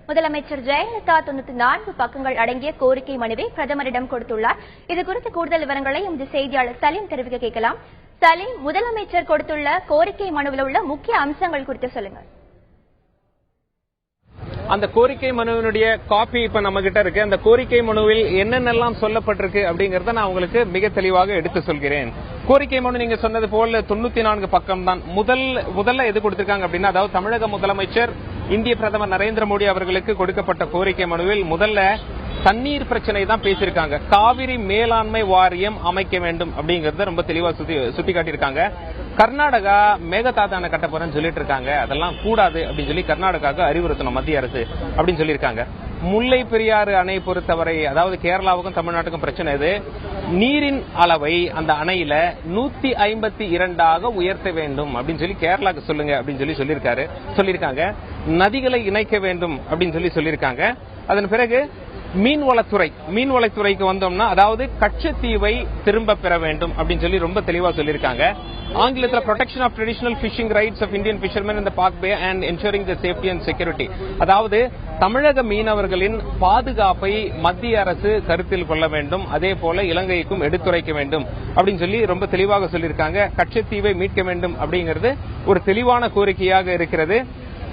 முதலமைச்சர் ஜெயலலிதா 94 பக்கங்கள் அடங்கிய கோரிக்கை மனுவை பிரதமரிடம் கொடுத்துள்ளார். இதுகுறித்து கூடுதல் விவரங்களை எமது செய்தியாளர் சலீம் தெரிவிக்க கேட்கலாம். சலீம், முதலமைச்சர் கொடுத்துள்ள கோரிக்கை மனுவில் உள்ள முக்கிய அம்சங்கள் குறித்து சொல்லுங்கள். அந்த கோரிக்கை மனுவினுடைய காப்பி இப்ப நம்ம கிட்ட இருக்கு. அந்த கோரிக்கை மனுவில் என்னென்னலாம் சொல்லப்பட்டிருக்கு அப்படிங்கறத நான் உங்களுக்கு மிக தெளிவாக எடுத்து சொல்கிறேன். கோரிக்கை மனு நீங்க சொன்னது போல 94 பக்கம் தான். முதல்ல எது கொடுத்திருக்காங்க அப்படின்னா, அதாவது தமிழக முதலமைச்சர் இந்திய பிரதமர் நரேந்திர மோடி அவர்களுக்கு கொடுக்கப்பட்ட கோரிக்கை மனுவில் முதல்ல தண்ணீர் பிரச்சனை தான் பேசியிருக்காங்க. காவிரி மேலாண்மை வாரியம் அமைக்க வேண்டும் அப்படிங்கறத ரொம்ப தெளிவா சுட்டிக்காட்டியிருக்காங்க. கர்நாடகா மேகதாது அணை கட்ட போறேன்னு சொல்லிட்டு இருக்காங்க. அதெல்லாம் கூடாது அப்படின்னு சொல்லி கர்நாடகாவுக்கு அறிவுறுத்தணும் மத்திய அரசு அப்படின்னு சொல்லியிருக்காங்க. முல்லை பெரியாறு அணை பொறுத்தவரை, அதாவது கேரளாவுக்கும் தமிழ்நாட்டுக்கும் பிரச்சனை இது. நீரின் அளவை அந்த அணையில 152 உயர்த்த வேண்டும் அப்படின்னு சொல்லி கேரளாவுக்கு சொல்லுங்க அப்படின்னு சொல்லியிருக்காங்க. நதிகளை இணைக்க வேண்டும் அப்படின்னு சொல்லியிருக்காங்க. அதன் பிறகு மீன்வளத்துறைக்கு வந்தோம்னா, அதாவது கச்சத்தீவை திரும்ப பெற வேண்டும் அப்படின்னு சொல்லி ரொம்ப தெளிவா சொல்லியிருக்காங்க. ஆங்கிலத்தில் protection of traditional fishing rights of Indian fishermen in the Palk Bay and ensuring the safety and security, அதாவது தமிழக மீனவர்களின் பாதுகாப்பை மத்திய அரசு கருத்தில் கொள்ள வேண்டும், அதே போல இலங்கைக்கும் எடுத்துரைக்க வேண்டும் அப்படின்னு சொல்லி ரொம்ப தெளிவாக சொல்லியிருக்காங்க. கச்சத்தீவை மீட்க வேண்டும் அப்படிங்கிறது ஒரு தெளிவான கோரிக்கையாக இருக்கிறது.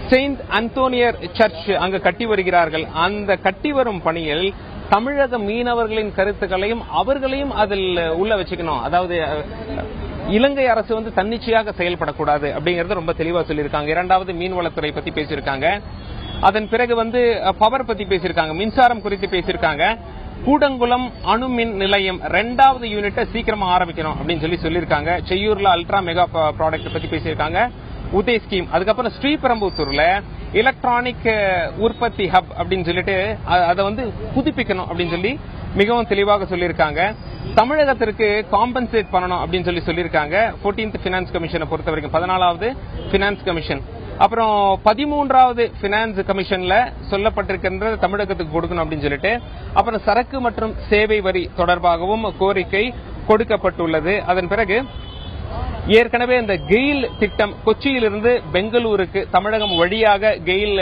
செயின்ட் அந்தோனியர் சர்ச் அங்கு கட்டி வருகிறார்கள். அந்த கட்டி வரும் பணியில் தமிழக மீனவர்களின் கருத்துக்களையும் அவர்களையும் அதில் உள்ள வச்சுக்கணும். அதாவது இலங்கை அரசு தன்னிச்சையாக செயல்படக்கூடாது அப்படிங்கறது ரொம்ப தெளிவா சொல்லியிருக்காங்க. இரண்டாவது மீன்வளத்துறை பத்தி பேசியிருக்காங்க. அதன் பிறகு பவர் பத்தி பேசியிருக்காங்க. மின்சாரம் குறித்து பேசியிருக்காங்க. கூடங்குளம் அணுமின் நிலையம் 2வது யூனிட்டை சீக்கிரமா ஆரம்பிக்கணும் அப்படின்னு சொல்லியிருக்காங்க. செய்யூர்ல அல்ட்ரா மெகா ப்ராடக்ட் பத்தி பேசியிருக்காங்க. உதய் ஸ்கீம், அதுக்கப்புறம் ஸ்ரீபெரும்புத்தூர்ல எலக்ட்ரானிக் உற்பத்தி ஹப் அப்படின்னு சொல்லிட்டு அதை புதுப்பிக்கணும் அப்படின்னு சொல்லி மிகவும் தெளிவாக சொல்லியிருக்காங்க. தமிழகத்திற்கு காம்பன்சேட் பண்ணணும் அப்படின்னு சொல்லியிருக்காங்க. 14th பினான்ஸ் கமிஷனை பொறுத்த வரைக்கும் 14வது பினான்ஸ் கமிஷன், அப்புறம் 13வது பினான்ஸ் கமிஷன்ல சொல்லப்பட்டிருக்கின்ற தமிழகத்துக்கு கொடுக்கணும் அப்படின்னு சொல்லிட்டு, அப்புறம் சரக்கு மற்றும் சேவை வரி தொடர்பாகவும் கோரிக்கை கொடுக்கப்பட்டுள்ளது. அதன் பிறகு ஏற்கனவே இந்த கெயில் திட்டம் கொச்சியிலிருந்து பெங்களூருக்கு தமிழகம் வழியாக கெயில்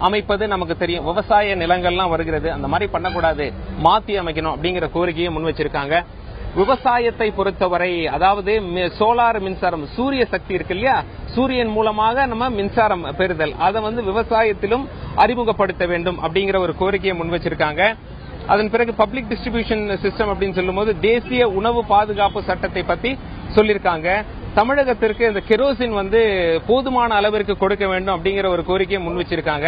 அமைப்பது நமக்கு தெரியும். விவசாய நிலங்கள்லாம் வருகிறது, அந்த மாதிரி பண்ணக்கூடாது, மாத்தி அமைக்கணும் அப்படிங்கிற கோரிக்கையை முன் வச்சிருக்காங்க. விவசாயத்தை பொறுத்தவரை, அதாவது சோலார் மின்சாரம், சூரிய சக்தி இருக்கு இல்லையா, சூரியன் மூலமாக நம்ம மின்சாரம் பெறுதல், அதை விவசாயத்திலும் அறிமுகப்படுத்த வேண்டும் அப்படிங்கிற ஒரு கோரிக்கையை முன் வச்சிருக்காங்க. அதன் பிறகு பப்ளிக் டிஸ்ட்ரிபியூஷன் சிஸ்டம் அப்படின்னு சொல்லும்போது தேசிய உணவு பாதுகாப்பு சட்டத்தை பத்தி சொல்லியிருக்காங்க. தமிழகத்திற்கு இந்த கெரோசின் போதுமான அளவிற்கு கொடுக்க வேண்டும் அப்படிங்கிற ஒரு கோரிக்கையை முன் வச்சிருக்காங்க.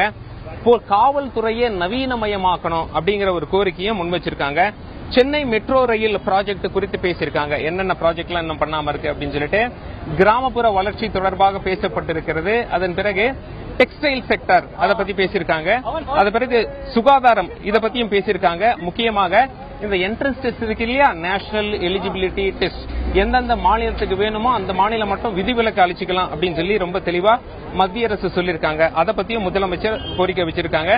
காவல்துறையை நவீனமயமாக்கணும் அப்படிங்கிற ஒரு கோரிக்கையை முன் வச்சிருக்காங்க. சென்னை மெட்ரோ ரயில் ப்ராஜெக்ட் குறித்து பேசியிருக்காங்க. என்னென்ன ப்ராஜெக்ட்லாம் இன்னும் பண்ணாம இருக்கு அப்படின்னு சொல்லிட்டு கிராமப்புற வளர்ச்சி தொடர்பாக பேசப்பட்டிருக்கிறது. அதன் பிறகு டெக்ஸ்டைல் செக்டர் அதை பத்தி பேசியிருக்காங்க. அது பிறகு சுகாதாரம் இதை பத்தியும் பேசியிருக்காங்க. முக்கியமாக இந்த என்ட்ரன்ஸ் டெஸ்ட் இருக்கு இல்லையா, நேஷனல் எலிஜிபிலிட்டி டெஸ்ட், எந்தெந்த மாநிலத்துக்கு வேணுமோ அந்த மாநிலம் மட்டும் விதிவிலக்கு அளிச்சுக்கலாம் அப்படின்னு ரொம்ப தெளிவா மத்திய அரசு சொல்லியிருக்காங்க. அதை பத்தியும் முதலமைச்சர் கோரிக்கை வச்சிருக்காங்க.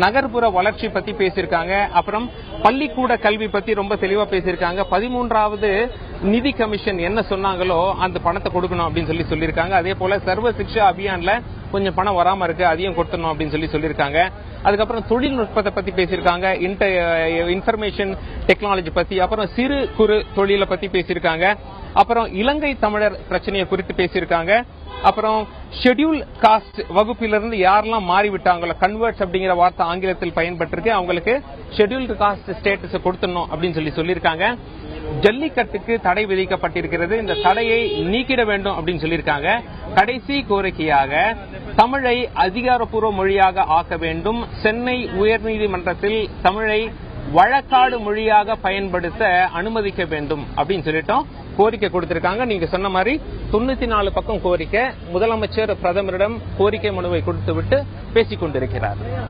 நகர்ப்புற வளர்ச்சி பத்தி பேசியிருக்காங்க. அப்புறம் பள்ளிக்கூட கல்வி பத்தி ரொம்ப தெளிவா பேசியிருக்காங்க. 13வது நிதி கமிஷன் என்ன சொன்னாங்களோ அந்த பணத்தை கொடுக்கணும் அப்படின்னு சொல்லியிருக்காங்க. அதே போல சர்வ சிக்ஷா அபியான்ல கொஞ்சம் பணம் வராம இருக்கு, அதையும் கொடுத்தணும் அப்படின்னு சொல்லியிருக்காங்க. அதுக்கப்புறம் தொழில்நுட்பத்தை பத்தி பேசியிருக்காங்க. இன்ஃபர்மேஷன் டெக்னாலஜி பத்தி, அப்புறம் சிறு குறு தொழிலை பத்தி பேசியிருக்காங்க. அப்புறம் இலங்கை தமிழர் பிரச்சனையை குறித்து பேசியிருக்காங்க. அப்புறம் ஷெட்யூல் காஸ்ட் வகுப்பிலிருந்து யாரெல்லாம் மாறிவிட்டாங்களோ, கன்வெர்ட்ஸ் அப்படிங்கிற வார்த்தை ஆங்கிலத்தில் பயன்பட்டிருக்கு, அவங்களுக்கு ஷெட்யூல்டு காஸ்ட் ஸ்டேட்டஸ் கொடுத்துடணும் அப்படின்னு சொல்லியிருக்காங்க. ஜல்லிக்கட்டுக்கு தடை விதிக்கப்பட்டிருக்கிறது, இந்த தடையை நீக்கிட வேண்டும் அப்படின்னு சொல்லியிருக்காங்க. கடைசி கோரிக்கையாக தமிழை அதிகாரப்பூர்வ மொழியாக ஆக்க வேண்டும், சென்னை உயர்நீதிமன்றத்தில் தமிழை வழக்காடு மொழியாக பயன்படுத்த அனுமதிக்க வேண்டும் அப்படின்னு சொல்லிட்டோம் கோரிக்கை கொடுத்திருக்காங்க. நீங்க சொன்ன மாதிரி 94 பக்கம் கோரிக்கை. முதலமைச்சர் பிரதமரிடம் கோரிக்கை மனுவை கொடுத்துவிட்டு பேசிக் கொண்டிருக்கிறார்.